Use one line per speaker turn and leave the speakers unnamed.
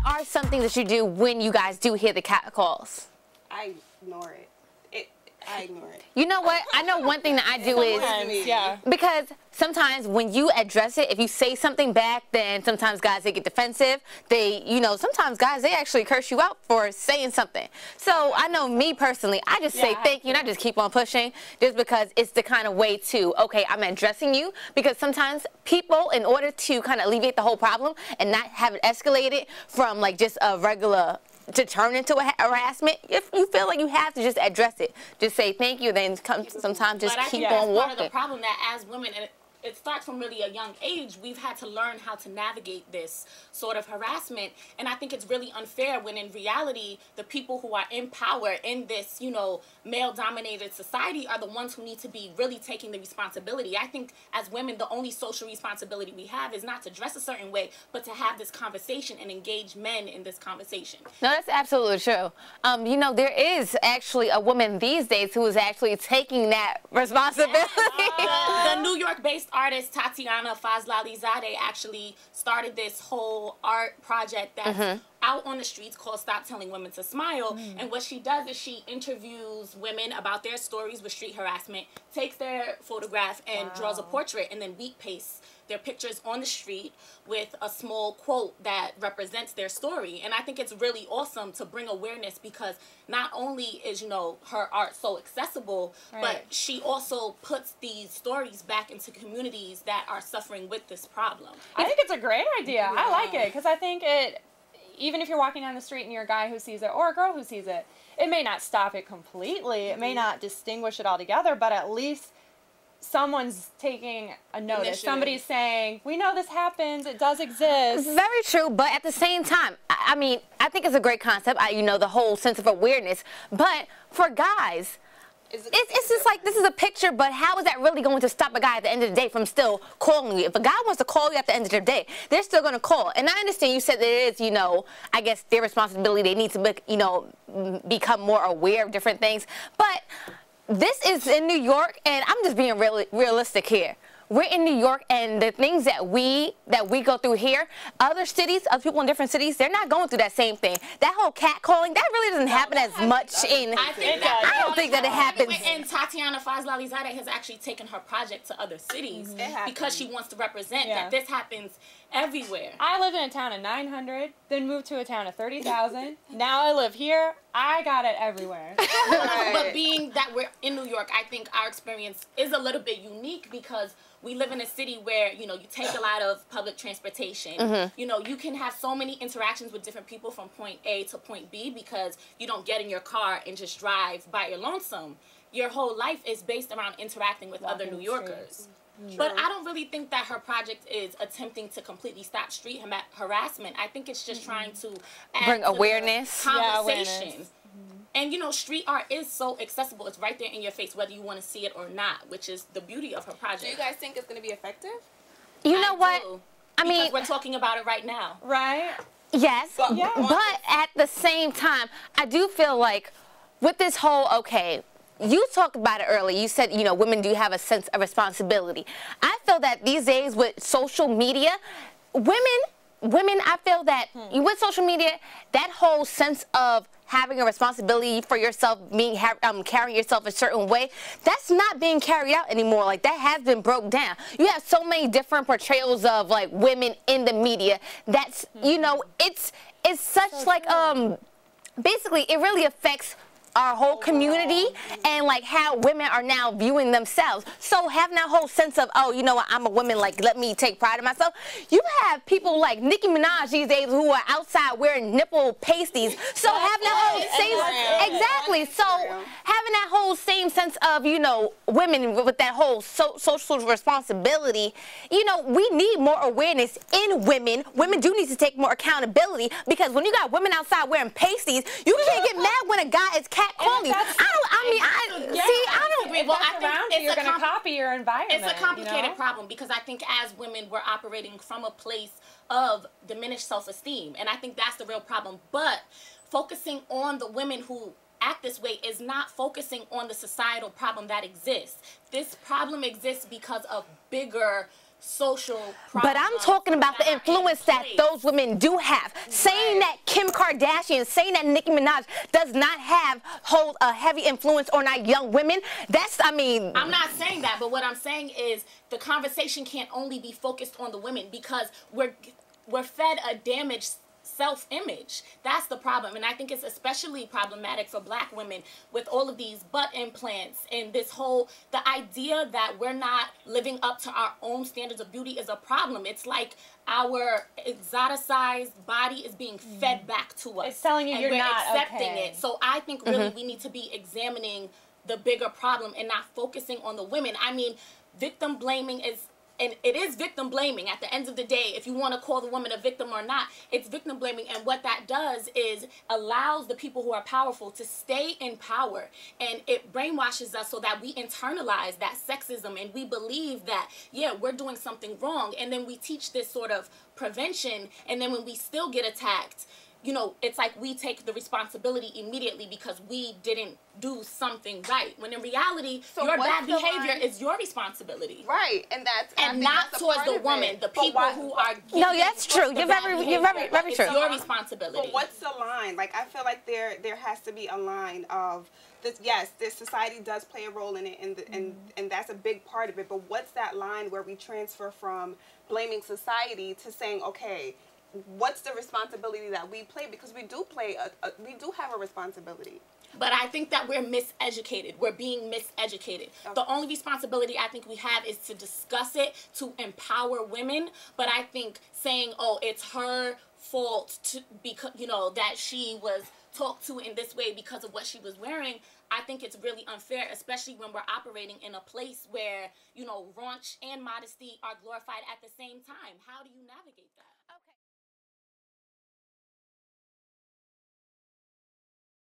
what are some things that you do when you guys do hear the cat calls?
I ignore it. I ignore it.
You know what? I know one thing that I do is, because sometimes when you address it, if you say something back, then sometimes guys, they get defensive. They, you know, sometimes guys, they actually curse you out for saying something. So I know me personally, I just say thank you and I just keep on pushing just because it's the kind of way to, okay, I'm addressing you, because sometimes people, in order to kind of alleviate the whole problem and not have it escalated from like just a regular to turn into a harassment, if you feel like you have to just address it, just say thank you, then sometimes just keep on walking.
Part of the problem that as women, and it starts from really a young age, we've had to learn how to navigate this sort of harassment, and I think it's really unfair when in reality the people who are in power in this, you know, male-dominated society are the ones who need to be really taking the responsibility. I think as women, the only social responsibility we have is not to dress a certain way, but to have this conversation and engage men in this conversation.
No, that's absolutely true. You know, there is actually a woman these days who is actually taking that responsibility.
The New York-based artist Tatiana Fazlalizadeh actually started this whole art project that's out on the streets called Stop Telling Women to Smile. And what she does is she interviews women about their stories with street harassment, takes their photograph and draws a portrait, and then wheat pastes their pictures on the street with a small quote that represents their story. And I think it's really awesome to bring awareness, because not only is, you know, her art so accessible, but she also puts these stories back into communities that are suffering with this problem.
I think it's a great idea. I like it, because I think it, even if you're walking down the street and you're a guy who sees it or a girl who sees it, it may not stop it completely. It may not distinguish it altogether, but at least someone's taking a notice.
Initiative.
Somebody's saying, we know this happens, it does exist.
Very true, but at the same time, I mean, I think it's a great concept, you know, the whole sense of awareness, but for guys, it's just like, this is a picture, but how is that really going to stop a guy at the end of the day from still calling you? If a guy wants to call you at the end of the day, they're still going to call. And I understand you said there is, you know, I guess their responsibility, they need to, you know, become more aware of different things, but this is in New York, and I'm just being realistic here. We're in New York, and the things that we go through here, other cities, other people in different cities, they're not going through that same thing. That whole catcalling, that really doesn't happen as much in. I don't think that it happens.
And Tatiana Fazlalizadeh has actually taken her project to other cities because she wants to represent that this happens everywhere.
I lived in a town of 900, then moved to a town of 30,000. Now I live here. I got it everywhere.
But being that we're in New York, I think our experience is a little bit unique, because we live in a city where, you know, you take a lot of public transportation. You know, you can have so many interactions with different people from point A to point B, because you don't get in your car and just drive by your lonesome. Your whole life is based around interacting with other New Yorkers. But I don't really think that her project is attempting to completely stop street harassment. I think it's just trying to
bring awareness,
conversation. And, you know, street art is so accessible. It's right there in your face, whether you want to see it or not, which is the beauty of her project.
Do you guys think it's going to be effective?
You know what? I mean,
because we're talking about it right now.
Right?
Yes, but at the same time, I do feel like with this whole, okay, you talked about it earlier. You said, you know, women do have a sense of responsibility. I feel that these days with social media, women, I feel that with social media, that whole sense of having a responsibility for yourself, carrying yourself a certain way, that's not being carried out anymore. Like, that has been broke down. You have so many different portrayals of, like, women in the media. That's, you know, it's such, so like, basically, it really affects our whole community and like how women are now viewing themselves. So having that whole sense of, oh, you know what, I'm a woman, like, let me take pride in myself. You have people like Nicki Minaj these days who are outside wearing nipple pasties. So having that whole same, so having that whole same sense of, you know, women with that whole social responsibility, you know, we need more awareness in women. Women do need to take more accountability, because when you got women outside wearing pasties, you can't get mad when a guy is catcalling you.
Well, I think
you're going to copy your environment.
It's a complicated problem, because I think as women, we're operating from a place of diminished self-esteem, and I think that's the real problem. But focusing on the women who act this way is not focusing on the societal problem that exists. This problem exists because of bigger social
But I'm
problems
talking about the
that are in
influence that
place.
those women do have. Saying that Kim Kardashian, saying that Nicki Minaj does not hold a heavy influence on our young women,
I'm not saying that, but what I'm saying is the conversation can't only be focused on the women, because we're fed a damaged self-image. That's the problem. And I think it's especially problematic for black women with all of these butt implants and the idea that we're not living up to our own standards of beauty is a problem. It's like our exoticized body is being fed back to us.
It's telling you you're not
accepting
okay.
it. So I think really we need to be examining the bigger problem and not focusing on the women. I mean, victim blaming is, and it is victim blaming at the end of the day. If you want to call the woman a victim or not, it's victim blaming. And what that does is allows the people who are powerful to stay in power. And it brainwashes us so that we internalize that sexism and we believe that, yeah, we're doing something wrong. And then we teach this sort of prevention. And then when we still get attacked, you know, it's like we take the responsibility immediately because we didn't do something right. When in reality, your bad behavior is your responsibility.
Right, and
not towards the woman, the people who are.
No, that's true. You're very true.
It's your responsibility.
But what's the line? Like, I feel like there has to be a line of this. Yes, this society does play a role in it, and that's a big part of it. But what's that line where we transfer from blaming society to saying, okay, what's the responsibility that we play? Because we do play we do have a responsibility.
But I think that we're miseducated. We're being miseducated. Okay. The only responsibility I think we have is to discuss it, to empower women. But I think saying, oh, it's her fault because, you know, that she was talked to in this way because of what she was wearing, I think it's really unfair, especially when we're operating in a place where, you know, raunch and modesty are glorified at the same time. How do you navigate that?